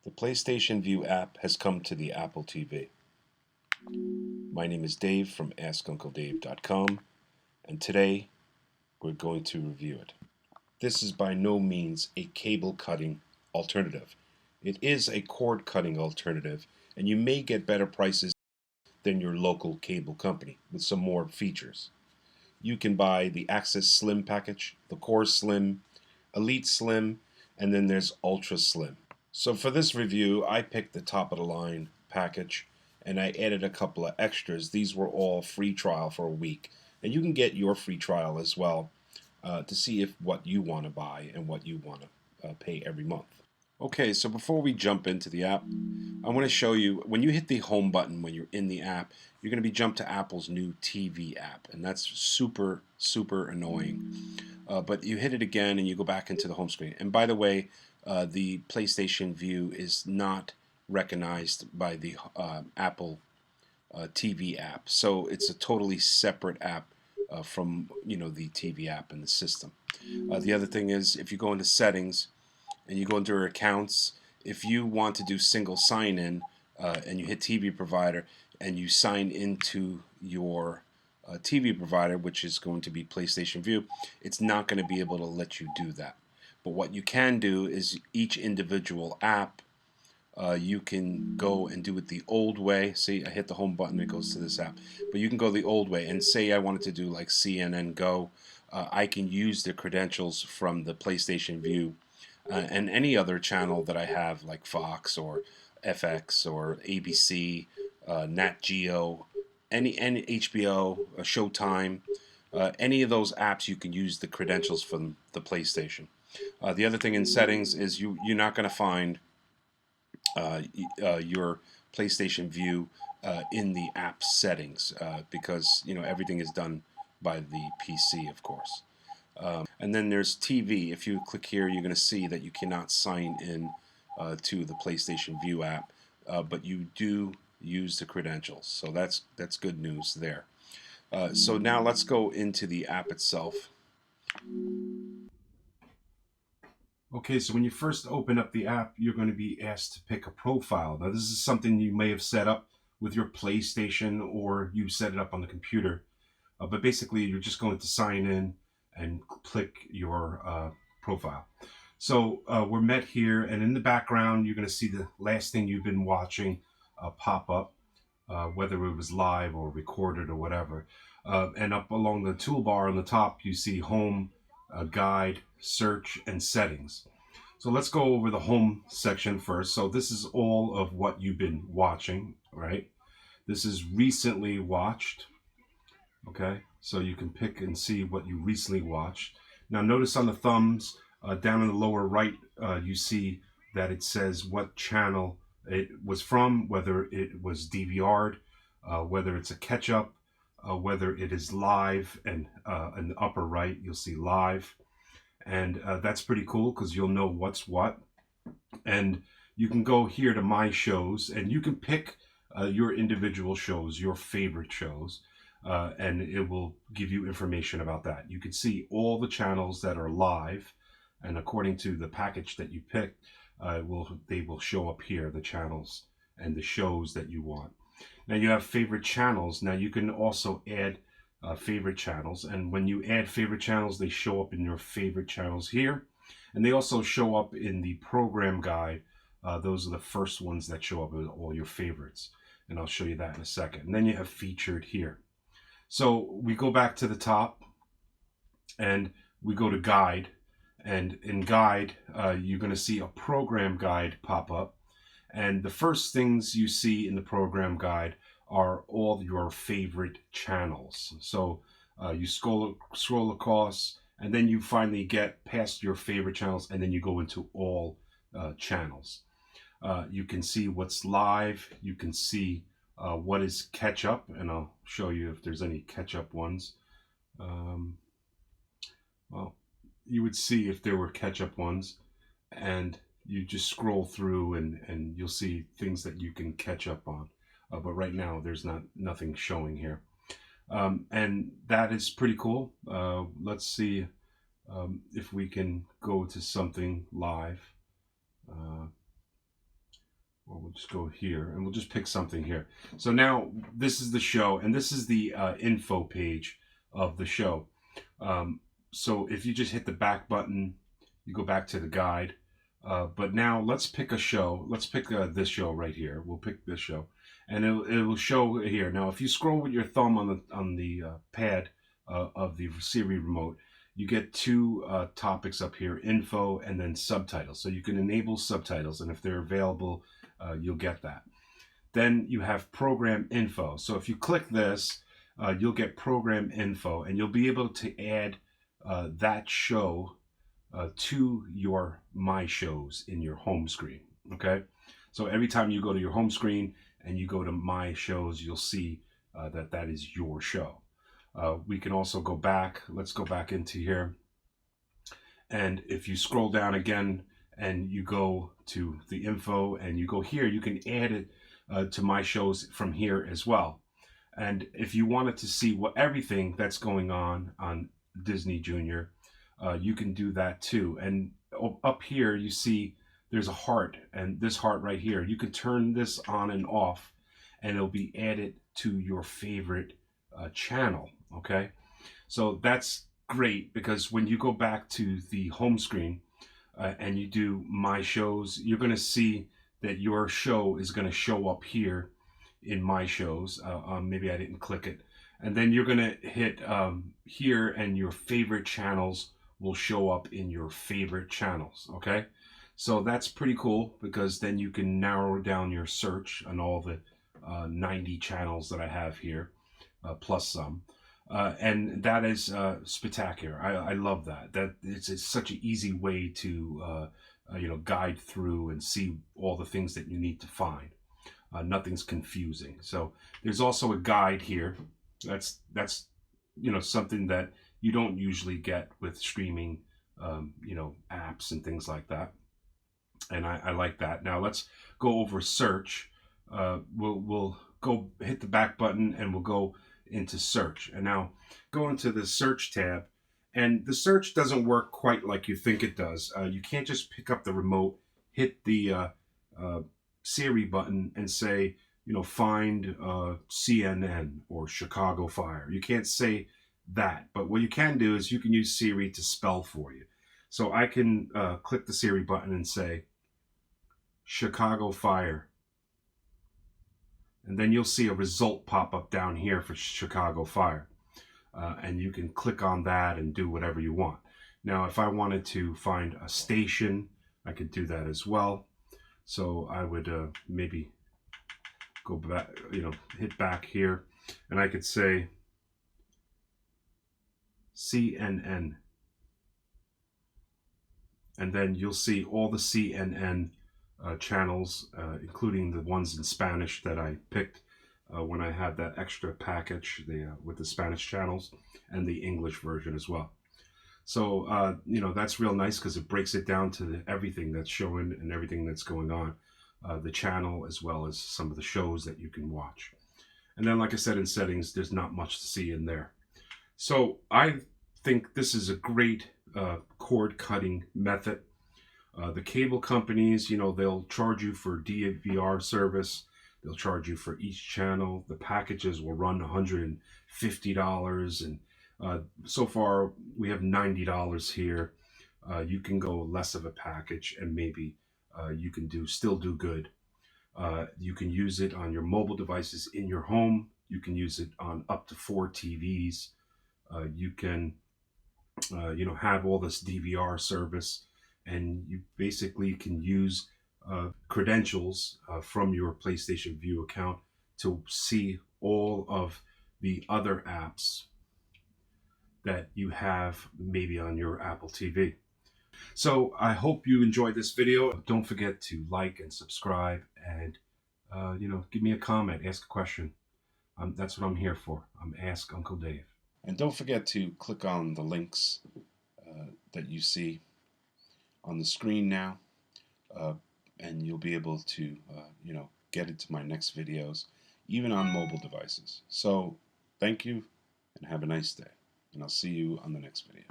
The PlayStation Vue app has come to the Apple TV. My name is Dave from AskUncleDave.com, and today we're going to review it. This is by no means a cable cutting alternative. It is a cord cutting alternative, and you may get better prices than your local cable company with some more features. You can buy the Access Slim package, the Core Slim, Elite Slim, and then there's Ultra Slim. So for this review, I picked the top of the line package and I added a couple of extras. These were all free trial for a week, and you can get your free trial as well to see if what you want to buy and what you want to pay every month. Okay, so before we jump into the app, I want to show you when you hit the home button when you're in the app, you're going to be jumped to Apple's new TV app, and that's super annoying. But you hit it again and you go back into the home screen. And by the way, the PlayStation Vue is not recognized by the Apple TV app, so it's a totally separate app from the TV app in the system. The other thing is, if you go into settings and you go into your accounts, if you want to do single sign-in and you hit TV provider and you sign into your TV provider, which is going to be PlayStation Vue, it's not going to be able to let you do that. But what you can do is each individual app, you can go and do it the old way. See, I hit the home button, it goes to this app. But you can go the old way and say I wanted to do like CNN Go. I can use the credentials from the PlayStation Vue and any other channel that I have, like Fox or FX or ABC, Nat Geo, any HBO, Showtime, any of those apps you can use the credentials from the PlayStation. The other thing in settings is you're not going to find your PlayStation Vue in the app settings because everything is done by the PC, of course. And then there's TV. If you click here, you're going to see that you cannot sign in to the PlayStation Vue app, but you do use the credentials. So that's good news there. So now let's go into the app itself. Okay, so when you first open up the app, you're going to be asked to pick a profile. Now, this is something you may have set up with your PlayStation or you set it up on the computer. But basically, you're just going to sign in and click your profile. So we're met here, and in the background, you're going to see the last thing you've been watching pop up, whether it was live or recorded or whatever. And up along the toolbar on the top, you see home, guide, search, and settings. So let's go over the home section first. So this is all of what you've been watching, right? This is recently watched. Okay, so you can pick and see what you recently watched. Now notice on the thumbs down in the lower right, you see that it says what channel it was from, whether it was DVR'd, whether it's a catch-up, whether it is live, and in the upper right you'll see live. And that's pretty cool because you'll know what's what. And you can go here to My Shows, and you can pick your individual shows, your favorite shows. And it will give you information about that. You can see all the channels that are live, and according to the package that you picked, they will show up here, the channels and the shows that you want. Now you have favorite channels. Now you can also add favorite channels, and when you add favorite channels, they show up in your favorite channels here, and they also show up in the program guide. Those are the first ones that show up with all your favorites, and I'll show you that in a second. And then you have featured here. So we go back to the top and we go to guide, and in guide you're going to see a program guide pop up, and the first things you see in the program guide are all your favorite channels. So you scroll across, and then you finally get past your favorite channels, and then you go into all channels. You can see what's live, you can see what is catch-up, and I'll show you if there's any catch-up ones. Well, you would see if there were catch-up ones, and you just scroll through and you'll see things that you can catch up on. But right now there's nothing showing here. And that is pretty cool. Let's see if we can go to something live. just go here and we'll just pick something here. So now this is the show, and this is the info page of the show. So if you just hit the back button, you go back to the guide. But now let's pick a show. Let's pick this show right here. We'll pick this show, and it will show here. Now, if you scroll with your thumb on the pad of the Siri remote, you get two topics up here: info and then subtitles. So you can enable subtitles, and if they're available, you'll get that. Then you have program info. So if you click this, you'll get program info, and you'll be able to add that show to your My Shows in your home screen. Okay, so every time you go to your home screen and you go to My Shows, you'll see that is your show. We can also go back. Let's go back into here, and if you scroll down again and you go to the info and you go here, you can add it to My Shows from here as well. And if you wanted to see what everything that's going on Disney Junior, you can do that too. And up here you see there's a heart, and this heart right here, you can turn this on and off and it'll be added to your favorite channel. Okay, so that's great, because when you go back to the home screen and you do My Shows, you're going to see that your show is going to show up here in My Shows. Maybe I didn't click it. And then you're going to hit here, and your favorite channels will show up in your favorite channels. Okay, so that's pretty cool, because then you can narrow down your search on all the 90 channels that I have here, plus some. And that is spectacular. I love that. It's such an easy way to guide through and see all the things that you need to find. Nothing's confusing. So there's also a guide here. That's something that you don't usually get with streaming apps and things like that. And I like that. Now let's go over search. We'll go hit the back button and we'll go into search. And now go into the search tab, and the search doesn't work quite like you think it does. You can't just pick up the remote, hit the Siri button and say, find CNN or Chicago Fire. You can't say that, but what you can do is you can use Siri to spell for you. So I can click the Siri button and say Chicago Fire, and then you'll see a result pop up down here for Chicago Fire, and you can click on that and do whatever you want. Now if I wanted to find a station, I could do that as well. So I would maybe go back, hit back here, and I could say CNN, and then you'll see all the CNN channels, including the ones in Spanish that I picked when I had that extra package with the Spanish channels, and the English version as well. So that's real nice, because it breaks it down to everything that's showing and everything that's going on, the channel as well as some of the shows that you can watch. And then, like I said, in settings, there's not much to see in there. So I think this is a great cord cutting method. The cable companies, they'll charge you for DVR service. They'll charge you for each channel. The packages will run $150, and so far we have $90 here. You can go less of a package, and maybe you can still do good. You can use it on your mobile devices in your home. You can use it on up to 4 TVs. You can have all this DVR service, and you basically can use credentials from your PlayStation Vue account to see all of the other apps that you have maybe on your Apple TV. So I hope you enjoyed this video. Don't forget to like and subscribe, and give me a comment, ask a question. That's what I'm here for. I'm Ask Uncle Dave. And don't forget to click on the links that you see on the screen now, and you'll be able to get into my next videos, even on mobile devices. So thank you, and have a nice day, and I'll see you on the next video.